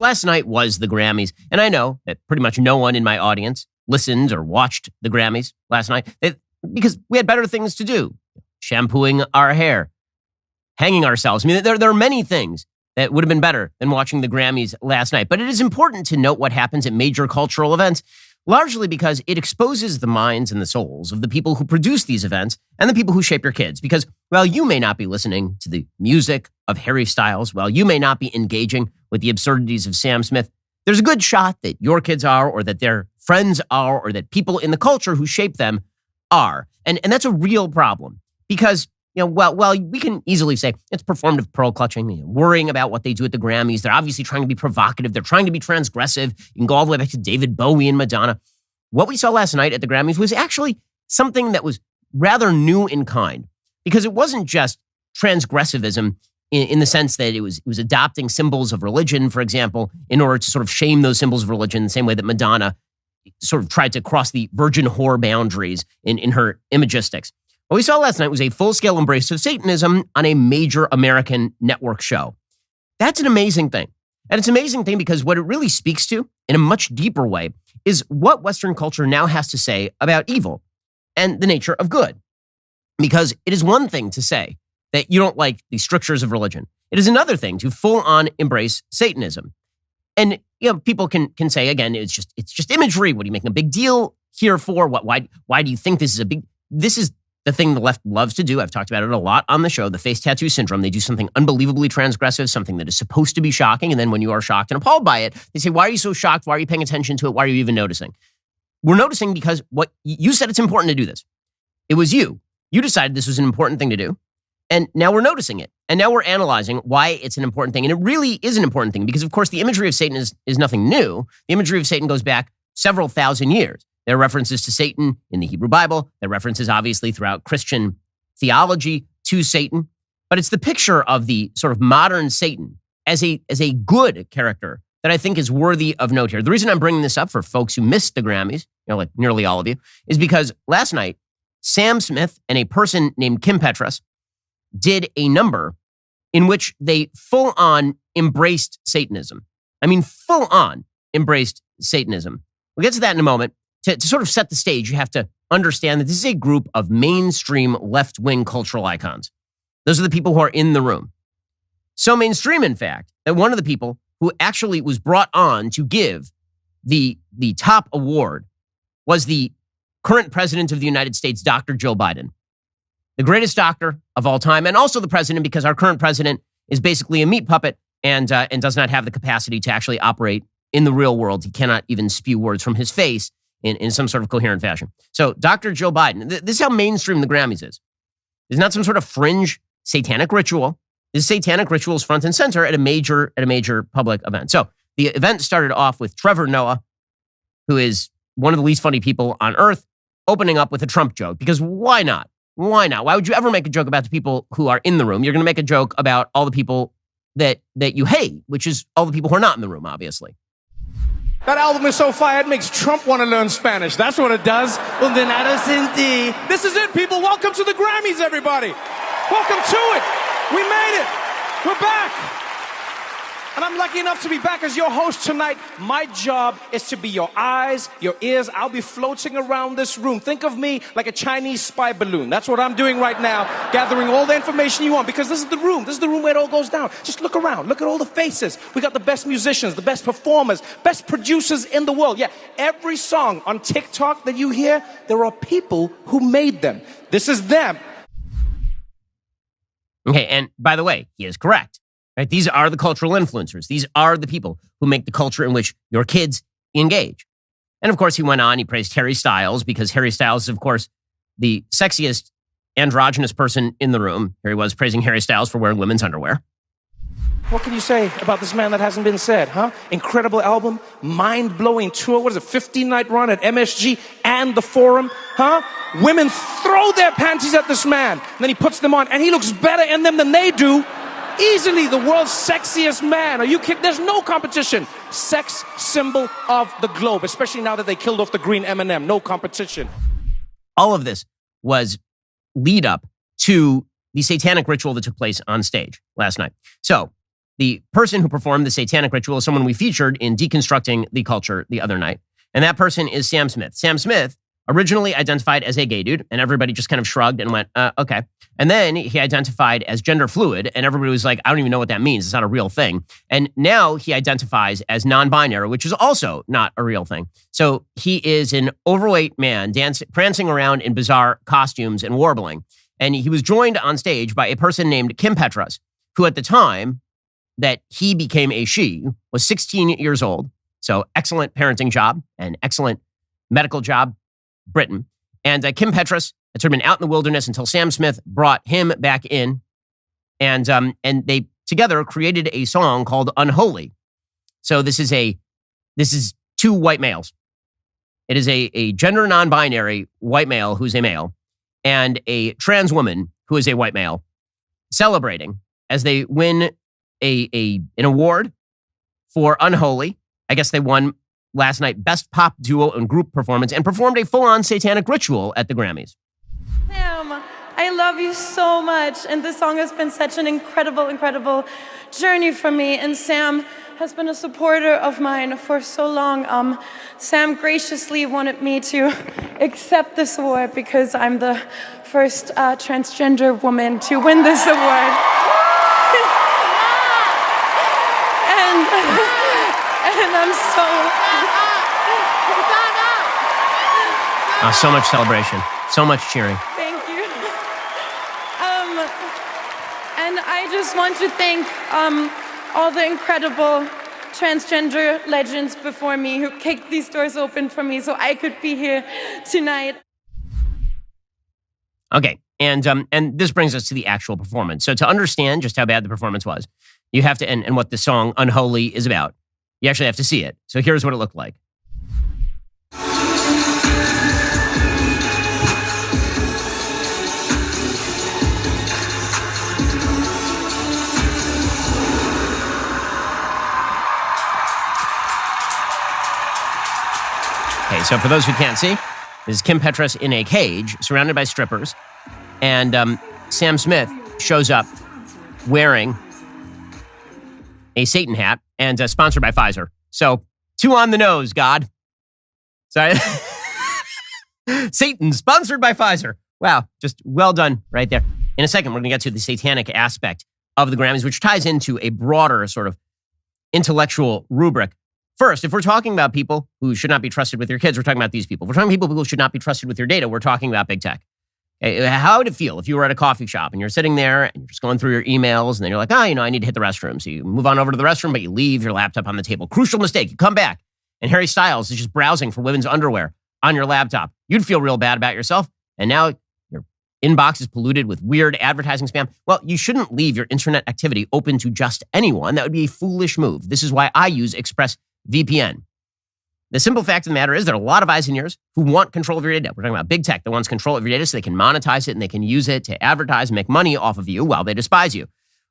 Last night was the Grammys, and I know that pretty much no one in my audience listened or watched the Grammys last night because we had better things to do. Shampooing our hair, hanging ourselves. I mean, there are many things that would have been better than watching the Grammys last night. But it is important to note what happens at major cultural events, largely because it exposes the minds and the souls of the people who produce these events and the people who shape your kids. Because while you may not be listening to the music of Harry Styles, while you may not be engaging with the absurdities of Sam Smith, there's a good shot that your kids are, or that their friends are, or that people in the culture who shape them are. And that's a real problem because, while we can easily say it's performative pearl clutching, worrying about what they do at the Grammys, they're obviously trying to be provocative, they're trying to be transgressive. You can go all the way back to David Bowie and Madonna. What we saw last night at the Grammys was actually something that was rather new in kind, because it wasn't just transgressivism in the sense that it was adopting symbols of religion, for example, in order to sort of shame those symbols of religion the same way that Madonna sort of tried to cross the virgin whore boundaries in her imagistics. What we saw last night was a full-scale embrace of Satanism on a major American network show. That's an amazing thing. And it's an amazing thing because what it really speaks to, in a much deeper way, is what Western culture now has to say about evil and the nature of good. Because it is one thing to say that you don't like the strictures of religion. It is another thing to full-on embrace Satanism. And people can say, again, it's just imagery. What are you making a big deal here for? Why do you think this is this is the thing the left loves to do. I've talked about it a lot on the show, the face tattoo syndrome. They do something unbelievably transgressive, something that is supposed to be shocking. And then when you are shocked and appalled by it, they say, why are you so shocked? Why are you paying attention to it? Why are you even noticing? We're noticing because what you said it's important to do this. It was you. You decided this was an important thing to do. And now we're noticing it. And now we're analyzing why it's an important thing. And it really is an important thing because, of course, the imagery of Satan is nothing new. The imagery of Satan goes back several thousand years. There are references to Satan in the Hebrew Bible. There are references, obviously, throughout Christian theology to Satan. But it's the picture of the sort of modern Satan as a good character that I think is worthy of note here. The reason I'm bringing this up for folks who missed the Grammys, like nearly all of you, is because last night, Sam Smith and a person named Kim Petras did a number in which they full-on embraced Satanism. I mean, full-on embraced Satanism. We'll get to that in a moment. To sort of set the stage, you have to understand that this is a group of mainstream left-wing cultural icons. Those are the people who are in the room. So mainstream, in fact, that one of the people who actually was brought on to give the top award was the current president of the United States, Dr. Joe Biden. The greatest doctor of all time, and also the president, because our current president is basically a meat puppet and does not have the capacity to actually operate in the real world. He cannot even spew words from his face in some sort of coherent fashion. So Dr. Joe Biden, this is how mainstream the Grammys is. It's not some sort of fringe satanic ritual. This satanic ritual is front and center at a major public event. So the event started off with Trevor Noah, who is one of the least funny people on earth, opening up with a Trump joke. Because why not? Why not? Why would you ever make a joke about the people who are in the room? You're going to make a joke about all the people that you hate, which is all the people who are not in the room, obviously. That album is so fire, it makes Trump want to learn Spanish. That's what it does. This is it, people. Welcome to the Grammys, everybody. Welcome to it. We made it. We're back. And I'm lucky enough to be back as your host tonight. My job is to be your eyes, your ears. I'll be floating around this room. Think of me like a Chinese spy balloon. That's what I'm doing right now, gathering all the information you want, because this is the room. This is the room where it all goes down. Just look around. Look at all the faces. We got the best musicians, the best performers, best producers in the world. Yeah, every song on TikTok that you hear, there are people who made them. This is them. Okay, and by the way, he is correct. Right? These are the cultural influencers. These are the people who make the culture in which your kids engage. And of course, he went on, he praised Harry Styles because Harry Styles is, of course, the sexiest androgynous person in the room. Here he was praising Harry Styles for wearing women's underwear. What can you say about this man that hasn't been said, huh? Incredible album, mind-blowing tour. What is it, 15-night run at MSG and the Forum, huh? Women throw their panties at this man, and then he puts them on, and he looks better in them than they do. Easily the world's sexiest man. Are you kidding? There's no competition. Sex symbol of the globe, especially now that they killed off the green M&M. No competition. All of this was lead up to the satanic ritual that took place on stage last night. So the person who performed the satanic ritual is someone we featured in Deconstructing the Culture the other night. And that person is Sam Smith. Sam Smith originally identified as a gay dude, and everybody just kind of shrugged and went, okay. And then he identified as gender fluid, and everybody was like, I don't even know what that means. It's not a real thing. And now he identifies as non-binary, which is also not a real thing. So he is an overweight man prancing around in bizarre costumes and warbling. And he was joined on stage by a person named Kim Petras, who at the time that he became a she was 16 years old. So excellent parenting job and excellent medical job, Britain. And Kim Petras had sort of been out in the wilderness until Sam Smith brought him back in. And they together created a song called Unholy. So this is two white males. It is a gender non-binary white male who's a male and a trans woman who is a white male celebrating as they win an award for Unholy. I guess they won last night Best Pop Duo and Group Performance and performed a full-on satanic ritual at the Grammys. Sam, I love you so much, and this song has been such an incredible journey for me, and Sam has been a supporter of mine for so long. Sam graciously wanted me to accept this award because I'm the first transgender woman to win this award. and I'm so much celebration, so much cheering. Thank you. And I just want to thank all the incredible transgender legends before me who kicked these doors open for me so I could be here tonight. Okay, and this brings us to the actual performance. So to understand just how bad the performance was, you have to, and what the song Unholy is about, you actually have to see it. So here's what it looked like. Okay, so for those who can't see, this is Kim Petras in a cage surrounded by strippers. And Sam Smith shows up wearing a Satan hat and sponsored by Pfizer. So, two on the nose, God. Sorry. Satan, sponsored by Pfizer. Wow, just well done right there. In a second, we're going to get to the satanic aspect of the Grammys, which ties into a broader sort of intellectual rubric. First, if we're talking about people who should not be trusted with your kids, we're talking about these people. If we're talking about people who should not be trusted with your data, we're talking about big tech. How would it feel if you were at a coffee shop and you're sitting there and you're just going through your emails and then you're like, I need to hit the restroom. So you move on over to the restroom, but you leave your laptop on the table. Crucial mistake. You come back and Harry Styles is just browsing for women's underwear on your laptop. You'd feel real bad about yourself. And now your inbox is polluted with weird advertising spam. Well, you shouldn't leave your internet activity open to just anyone. That would be a foolish move. This is why I use ExpressVPN. The simple fact of the matter is there are a lot of eyes and ears who want control of your data. We're talking about big tech that wants control of your data so they can monetize it and they can use it to advertise and make money off of you while they despise you.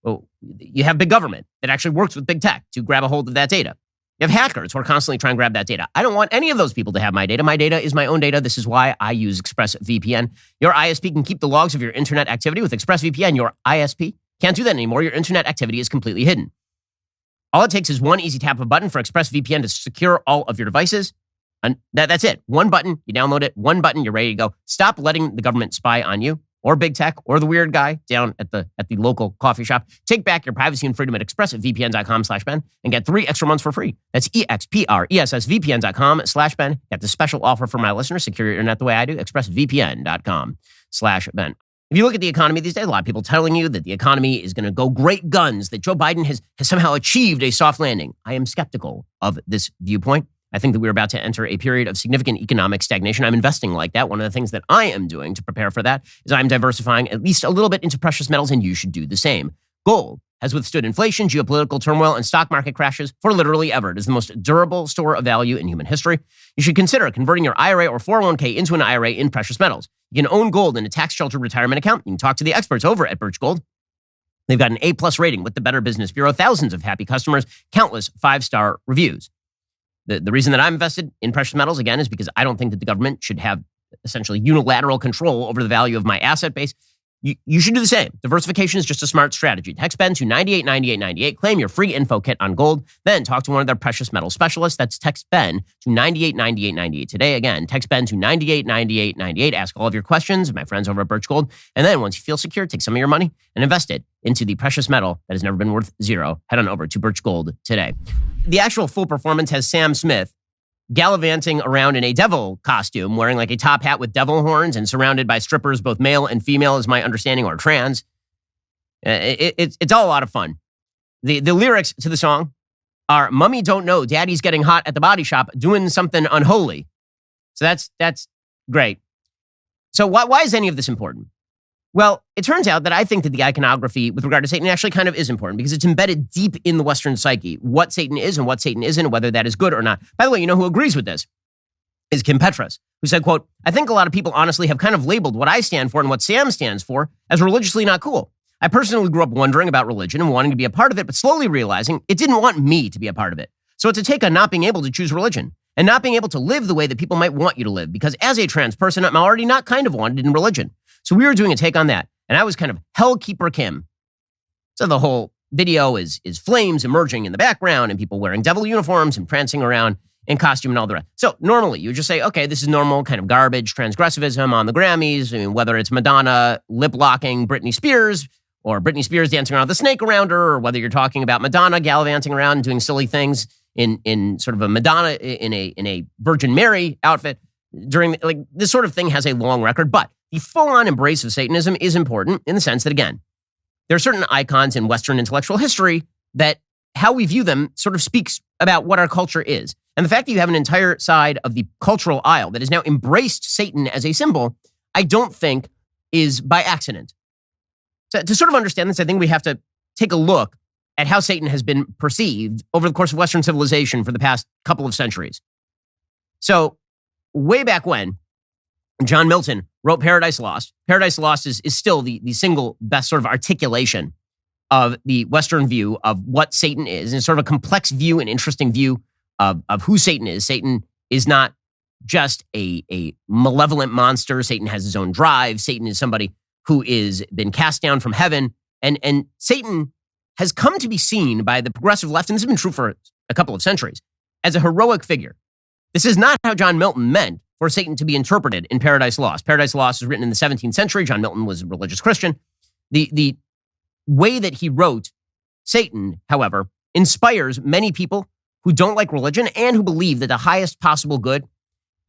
Well, you have big government that actually works with big tech to grab a hold of that data. You have hackers who are constantly trying to grab that data. I don't want any of those people to have my data. My data is my own data. This is why I use ExpressVPN. Your ISP can keep the logs of your internet activity with ExpressVPN. Your ISP can't do that anymore. Your internet activity is completely hidden. All it takes is one easy tap of a button for ExpressVPN to secure all of your devices. And that's it. One button, you download it. One button, you're ready to go. Stop letting the government spy on you or big tech or the weird guy down at the local coffee shop. Take back your privacy and freedom at expressvpn.com/Ben and get 3 extra months for free. That's expressvpn.com/Ben. Get the special offer for my listeners. Secure your internet the way I do. expressvpn.com/Ben. If you look at the economy these days, a lot of people telling you that the economy is going to go great guns, that Joe Biden has somehow achieved a soft landing. I am skeptical of this viewpoint. I think that we're about to enter a period of significant economic stagnation. I'm investing like that. One of the things that I am doing to prepare for that is I'm diversifying at least a little bit into precious metals, and you should do the same. Gold has withstood inflation, geopolitical turmoil, and stock market crashes for literally ever. It is the most durable store of value in human history. You should consider converting your IRA or 401k into an IRA in precious metals. You can own gold in a tax-sheltered retirement account. You can talk to the experts over at Birch Gold. They've got an A+ rating with the Better Business Bureau, thousands of happy customers, countless 5-star reviews. The reason that I'm invested in precious metals, again, is because I don't think that the government should have essentially unilateral control over the value of my asset base. You should do the same. Diversification is just a smart strategy. Text Ben to 989898. Claim your free info kit on gold. Then talk to one of their precious metal specialists. That's text Ben to 989898 today. Again, text Ben to 989898. Ask all of your questions, my friends over at Birch Gold. And then once you feel secure, take some of your money and invest it into the precious metal that has never been worth zero. Head on over to Birch Gold today. The actual full performance has Sam Smith gallivanting around in a devil costume, wearing like a top hat with devil horns and surrounded by strippers, both male and female, is my understanding, or trans. It's all a lot of fun. The lyrics to the song are, "Mummy don't know, daddy's getting hot at the body shop, doing something unholy." So that's great. So why is any of this important? Well, it turns out that I think that the iconography with regard to Satan actually kind of is important because it's embedded deep in the Western psyche, what Satan is and what Satan isn't, whether that is good or not. By the way, you know who agrees with this? Is Kim Petras, who said, quote, "I think a lot of people honestly have kind of labeled what I stand for and what Sam stands for as religiously not cool. I personally grew up wondering about religion and wanting to be a part of it, but slowly realizing it didn't want me to be a part of it. So it's a take on not being able to choose religion and not being able to live the way that people might want you to live, because as a trans person, I'm already not kind of wanted in religion. So we were doing a take on that, and I was kind of Hellkeeper Kim." So the whole video is flames emerging in the background and people wearing devil uniforms and prancing around in costume and all the rest. So normally you just say, okay, this is normal kind of garbage transgressivism on the Grammys. I mean, whether it's Madonna lip-locking Britney Spears or Britney Spears dancing around with a snake around her, or whether you're talking about Madonna gallivanting around and doing silly things in sort of a Madonna in a Virgin Mary outfit during, like, this sort of thing has a long record. But the full-on embrace of Satanism is important in the sense that, again, there are certain icons in Western intellectual history that how we view them sort of speaks about what our culture is. And the fact that you have an entire side of the cultural aisle that has now embraced Satan as a symbol, I don't think is by accident. To sort of understand this, I think we have to take a look at how Satan has been perceived over the course of Western civilization for the past couple of centuries. So way back when, John Milton wrote Paradise Lost. Paradise Lost is still the single best sort of articulation of the Western view of what Satan is, and sort of a complex view, an interesting view of who Satan is. Satan is not just a malevolent monster. Satan has his own drive. Satan is somebody who is been cast down from heaven. And Satan has come to be seen by the progressive left, and this has been true for a couple of centuries, as a heroic figure. This is not how John Milton meant for Satan to be interpreted in Paradise Lost. Paradise Lost was written in the 17th century. John Milton was a religious Christian. The way that he wrote Satan, however, inspires many people who don't like religion and who believe that the highest possible good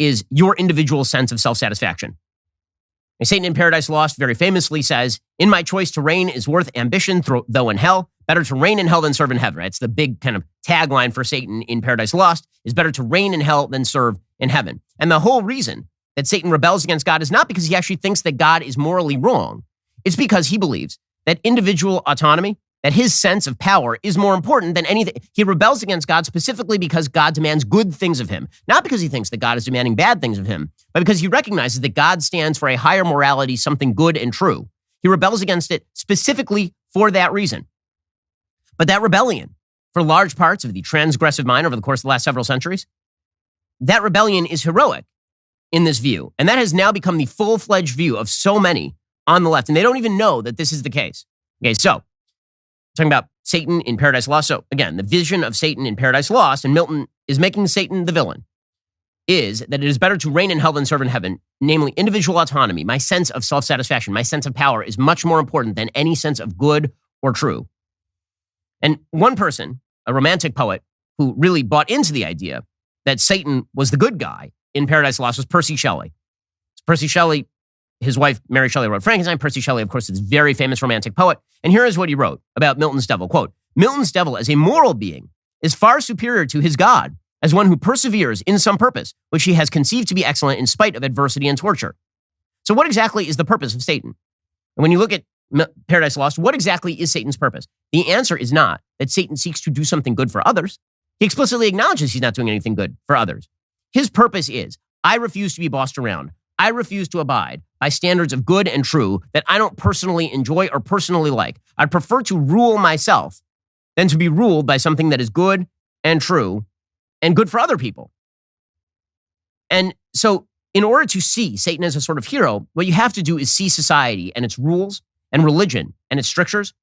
is your individual sense of self-satisfaction. And Satan in Paradise Lost very famously says, "In my choice to reign is worth ambition, though in hell. Better to reign in hell than serve in heaven." Right? It's the big kind of tagline for Satan in Paradise Lost, is better to reign in hell than serve in heaven. And the whole reason that Satan rebels against God is not because he actually thinks that God is morally wrong. It's because he believes that individual autonomy, that his sense of power is more important than anything. He rebels against God specifically because God demands good things of him, not because he thinks that God is demanding bad things of him, but because he recognizes that God stands for a higher morality, something good and true. He rebels against it specifically for that reason. But that rebellion, for large parts of the transgressive mind over the course of the last several centuries, that rebellion is heroic in this view. And that has now become the full-fledged view of so many on the left. And they don't even know that this is the case. Okay, so talking about Satan in Paradise Lost. So again, the vision of Satan in Paradise Lost, and Milton is making Satan the villain, is that it is better to reign in hell than serve in heaven, namely individual autonomy. My sense of self-satisfaction, my sense of power is much more important than any sense of good or true. And one person, a romantic poet, who really bought into the idea that Satan was the good guy in Paradise Lost was Percy Shelley. Percy Shelley, his wife, Mary Shelley, wrote Frankenstein. Percy Shelley, of course, is a very famous romantic poet. And here is what he wrote about Milton's devil. Quote, "Milton's devil as a moral being is far superior to his God as one who perseveres in some purpose, which he has conceived to be excellent in spite of adversity and torture." So what exactly is the purpose of Satan? And when you look at Paradise Lost, what exactly is Satan's purpose? The answer is not that Satan seeks to do something good for others. He explicitly acknowledges he's not doing anything good for others. His purpose is, I refuse to be bossed around. I refuse to abide by standards of good and true that I don't personally enjoy or personally like. I'd prefer to rule myself than to be ruled by something that is good and true and good for other people. And so in order to see Satan as a sort of hero, what you have to do is see society and its rules and religion and its strictures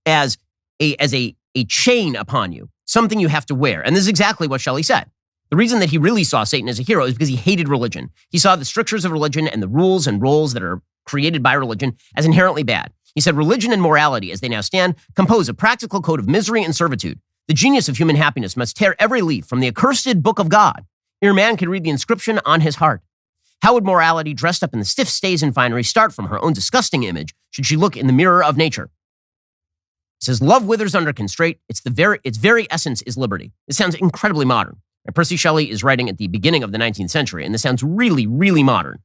as a chain upon you, something you have to wear. And this is exactly what Shelley said. The reason that he really saw Satan as a hero is because he hated religion. He saw the strictures of religion and the rules and roles that are created by religion as inherently bad. He said religion and morality, as they now stand, compose a practical code of misery and servitude. The genius of human happiness must tear every leaf from the accursed book of God, ere man can read the inscription on his heart. How would morality, dressed up in the stiff stays and finery, start from her own disgusting image, should she look in the mirror of nature? He says, love withers under constraint. Its very essence is liberty. It sounds incredibly modern. And Percy Shelley is writing at the beginning of the 19th century, and this sounds really, really modern.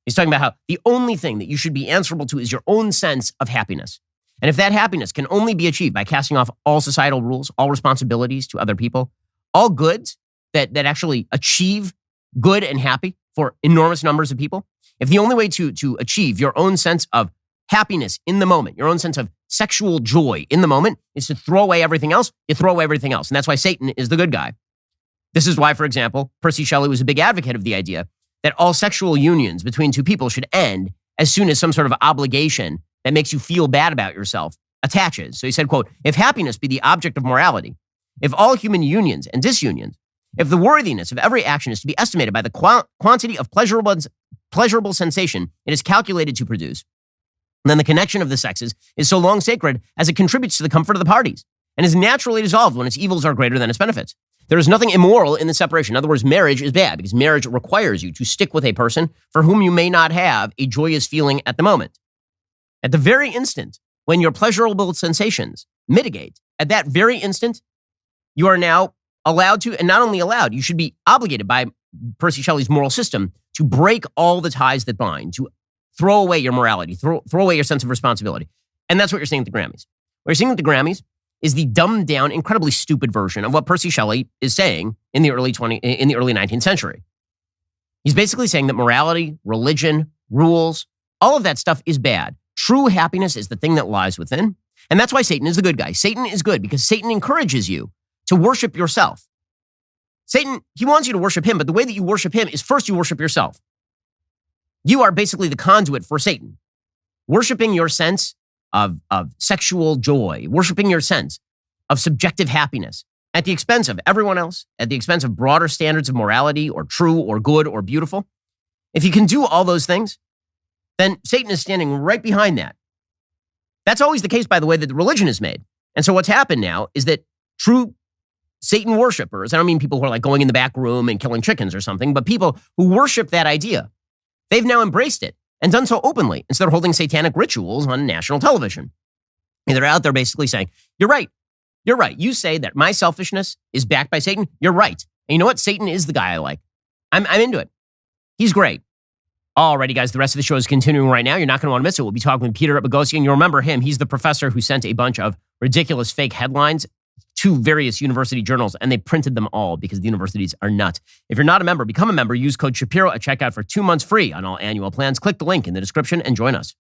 He's talking about how the only thing that you should be answerable to is your own sense of happiness. And if that happiness can only be achieved by casting off all societal rules, all responsibilities to other people, all goods that actually achieve good and happy for enormous numbers of people, if the only way to achieve your own sense of happiness in the moment, your own sense of sexual joy in the moment is to throw away everything else, you throw away everything else. And that's why Satan is the good guy. This is why, for example, Percy Shelley was a big advocate of the idea that all sexual unions between two people should end as soon as some sort of obligation that makes you feel bad about yourself attaches. So he said, quote, if happiness be the object of morality, if all human unions and disunions, if the worthiness of every action is to be estimated by the quantity of pleasurable sensation it is calculated to produce, then the connection of the sexes is so long sacred as it contributes to the comfort of the parties and is naturally dissolved when its evils are greater than its benefits. There is nothing immoral in the separation. In other words, marriage is bad because marriage requires you to stick with a person for whom you may not have a joyous feeling at the moment. At the very instant when your pleasurable sensations mitigate, at that very instant, you are now allowed to, and not only allowed, you should be obligated by Percy Shelley's moral system to break all the ties that bind, to throw away your morality, throw away your sense of responsibility. And that's what you're seeing at the Grammys. What you're seeing at the Grammys is the dumbed down, incredibly stupid version of what Percy Shelley is saying in the early 19th century. He's basically saying that morality, religion, rules, all of that stuff is bad. True happiness is the thing that lies within. And that's why Satan is the good guy. Satan is good because Satan encourages you to worship yourself. Satan, he wants you to worship him, but the way that you worship him is first you worship yourself. You are basically the conduit for Satan. Worshiping your sense of sexual joy, worshiping your sense of subjective happiness at the expense of everyone else, at the expense of broader standards of morality or true or good or beautiful. If you can do all those things, then Satan is standing right behind that. That's always the case, by the way, that the religion is made. And so what's happened now is that true Satan worshipers, I don't mean people who are like going in the back room and killing chickens or something, but people who worship that idea, they've now embraced it and done so openly instead of holding satanic rituals on national television. And they're out there basically saying, you're right. You're right. You say that my selfishness is backed by Satan. You're right. And you know what? Satan is the guy I like. I'm into it. He's great. Alrighty, guys, the rest of the show is continuing right now. You're not going to want to miss it. We'll be talking with Peter Boghossian. You'll remember him. He's the professor who sent a bunch of ridiculous fake headlines to various university journals, and they printed them all because the universities are nuts. If you're not a member, become a member. Use code Shapiro at checkout for 2 months free on all annual plans. Click the link in the description and join us.